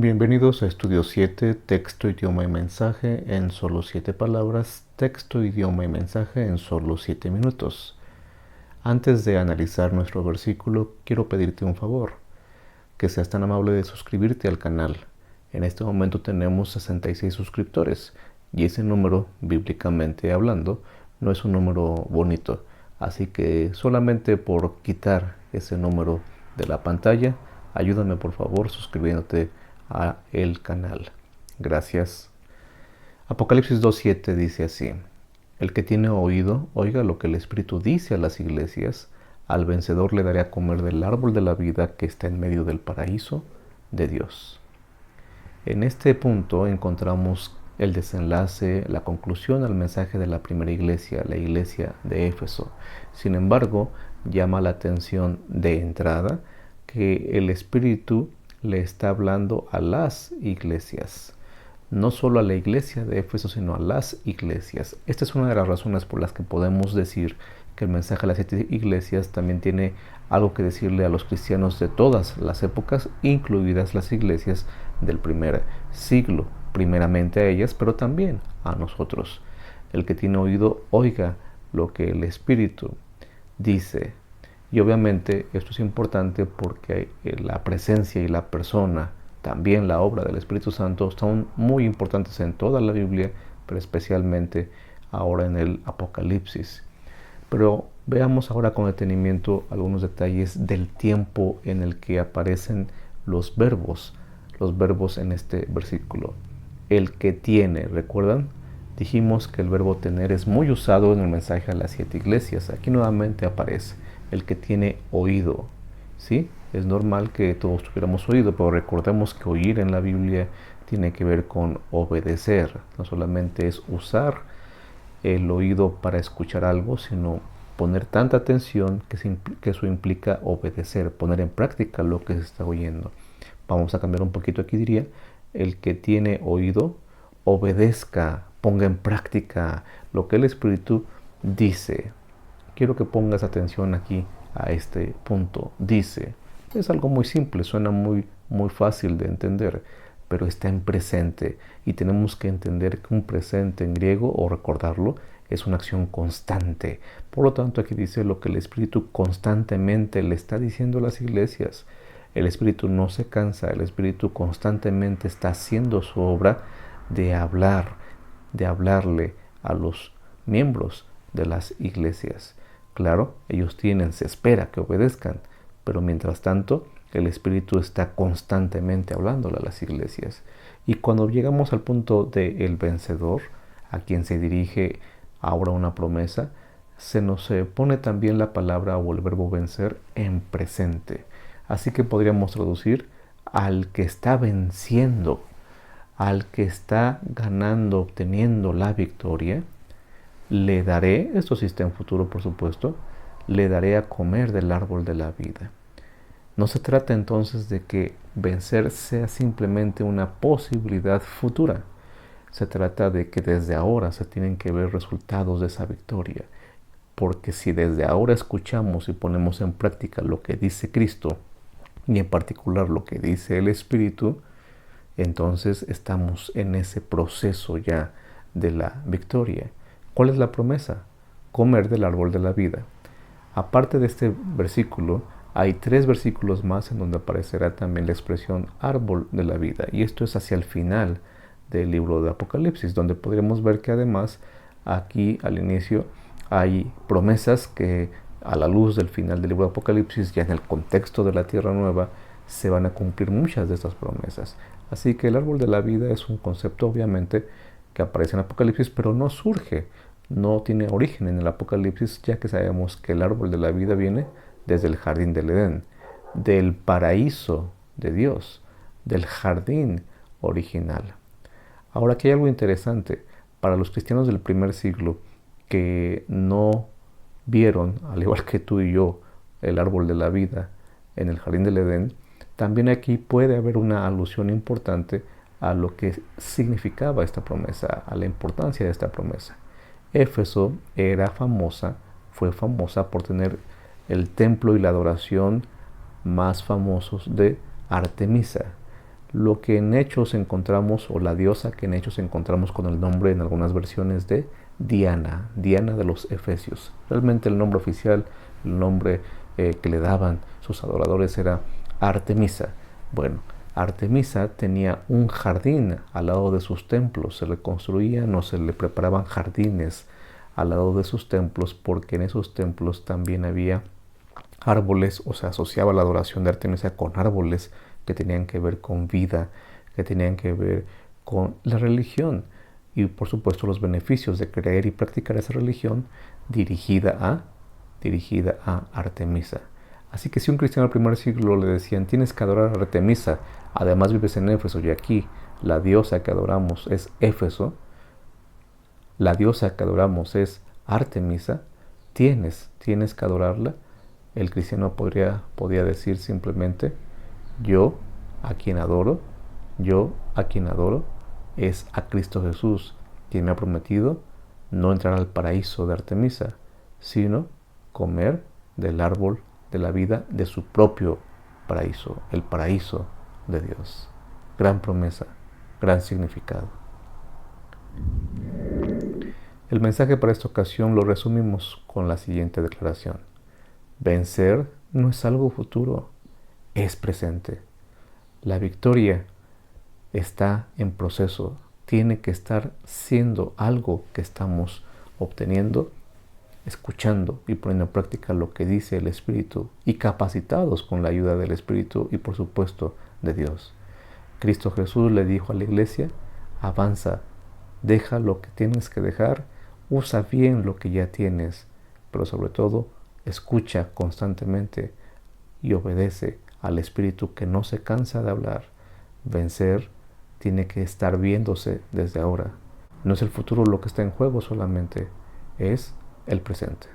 Bienvenidos a Estudio 7, texto, idioma y mensaje en solo 7 palabras, texto, idioma y mensaje en solo 7 minutos. Antes de analizar nuestro versículo, quiero pedirte un favor, que seas tan amable de suscribirte al canal. En este momento tenemos 66 suscriptores y ese número, bíblicamente hablando, no es un número bonito. Así que solamente por quitar ese número de la pantalla, ayúdame por favor suscribiéndote a el canal. Gracias. Apocalipsis 2:7 dice así: el que tiene oído, oiga lo que el Espíritu dice a las iglesias. Al vencedor le daré a comer del árbol de la vida que está en medio del paraíso de Dios. En este punto encontramos el desenlace, la conclusión al mensaje de la primera iglesia, la iglesia de Éfeso. Sin embargo, llama la atención de entrada que el Espíritu le está hablando a las iglesias. No solo a la iglesia de Éfeso, sino a las iglesias. Esta es una de las razones por las que podemos decir que el mensaje a las 7 iglesias también tiene algo que decirle a los cristianos de todas las épocas, incluidas las iglesias del primer siglo, primeramente a ellas, pero también a nosotros. El que tiene oído, oiga lo que el Espíritu dice. Y obviamente esto es importante porque la presencia y la persona, también la obra del Espíritu Santo, son muy importantes en toda la Biblia, pero especialmente ahora en el Apocalipsis. Pero veamos ahora con detenimiento algunos detalles del tiempo en el que aparecen los verbos en este versículo. El que tiene, ¿recuerdan? Dijimos que el verbo tener es muy usado en el mensaje a las 7 iglesias. Aquí nuevamente aparece el que tiene oído. ¿Sí? Es normal que todos tuviéramos oído, pero recordemos que oír en la Biblia tiene que ver con obedecer. No solamente es usar el oído para escuchar algo, sino poner tanta atención que eso implica obedecer, poner en práctica lo que se está oyendo. Vamos a cambiar un poquito aquí, diría, el que tiene oído, obedezca, ponga en práctica lo que el Espíritu dice. Quiero que pongas atención aquí a este punto. Dice, es algo muy simple, suena muy fácil de entender, pero está en presente y tenemos que entender que un presente en griego, o recordarlo, es una acción constante. Por lo tanto, aquí dice lo que el Espíritu constantemente le está diciendo a las iglesias. El Espíritu no se cansa, el Espíritu constantemente está haciendo su obra de hablarle a los miembros de las iglesias. Claro, ellos se espera que obedezcan, pero mientras tanto, el Espíritu está constantemente hablándole a las iglesias. Y cuando llegamos al punto del vencedor, a quien se dirige ahora una promesa, se nos pone también la palabra o el verbo vencer en presente. Así que podríamos traducir al que está venciendo, al que está ganando, obteniendo la victoria, le daré, esto sí está en futuro por supuesto, le daré a comer del árbol de la vida. No se trata entonces de que vencer sea simplemente una posibilidad futura. Se trata de que desde ahora se tienen que ver resultados de esa victoria. Porque si desde ahora escuchamos y ponemos en práctica lo que dice Cristo, y en particular lo que dice el Espíritu, entonces estamos en ese proceso ya de la victoria. ¿Cuál es la promesa? Comer del árbol de la vida. Aparte de este versículo, hay 3 versículos más en donde aparecerá también la expresión árbol de la vida. Y esto es hacia el final del libro de Apocalipsis, donde podremos ver que además aquí al inicio hay promesas que a la luz del final del libro de Apocalipsis, ya en el contexto de la Tierra Nueva, se van a cumplir muchas de estas promesas. Así que el árbol de la vida es un concepto obviamente que aparece en Apocalipsis, pero no surge, no tiene origen en el Apocalipsis, ya que sabemos que el árbol de la vida viene desde el jardín del Edén, del paraíso de Dios, del jardín original. Ahora, aquí hay algo interesante. Para los cristianos del primer siglo que no vieron, al igual que tú y yo, el árbol de la vida en el jardín del Edén, también aquí puede haber una alusión importante a lo que significaba esta promesa, a la importancia de esta promesa. Éfeso fue famosa por tener el templo y la adoración más famosos de Artemisa, lo que en Hechos encontramos, o la diosa que en Hechos encontramos con el nombre en algunas versiones de Diana, Diana de los Efesios. Realmente el nombre oficial, el nombre que le daban sus adoradores era Artemisa. Bueno, Artemisa tenía un jardín al lado de sus templos, se le construían o se le preparaban jardines al lado de sus templos, porque en esos templos también había árboles, o se asociaba la adoración de Artemisa con árboles que tenían que ver con vida, que tenían que ver con la religión y por supuesto los beneficios de creer y practicar esa religión dirigida a Artemisa. Así que si un cristiano del primer siglo le decían tienes que adorar a Artemisa, además vives en Éfeso y aquí la diosa que adoramos es Éfeso, la diosa que adoramos es Artemisa, tienes que adorarla, el cristiano podría decir simplemente yo a quien adoro es a Cristo Jesús, quien me ha prometido no entrar al paraíso de Artemisa, sino comer del árbol de la vida de su propio paraíso, el paraíso de Dios. Gran promesa, gran significado. El mensaje para esta ocasión lo resumimos con la siguiente declaración. Vencer no es algo futuro, es presente. La victoria está en proceso, tiene que estar siendo algo que estamos obteniendo, escuchando y poniendo en práctica lo que dice el Espíritu y capacitados con la ayuda del Espíritu y por supuesto de Dios. Cristo Jesús le dijo a la iglesia, avanza, deja lo que tienes que dejar, usa bien lo que ya tienes, pero sobre todo escucha constantemente y obedece al Espíritu que no se cansa de hablar. Vencer tiene que estar viéndose desde ahora. No es el futuro lo que está en juego solamente, es el presente.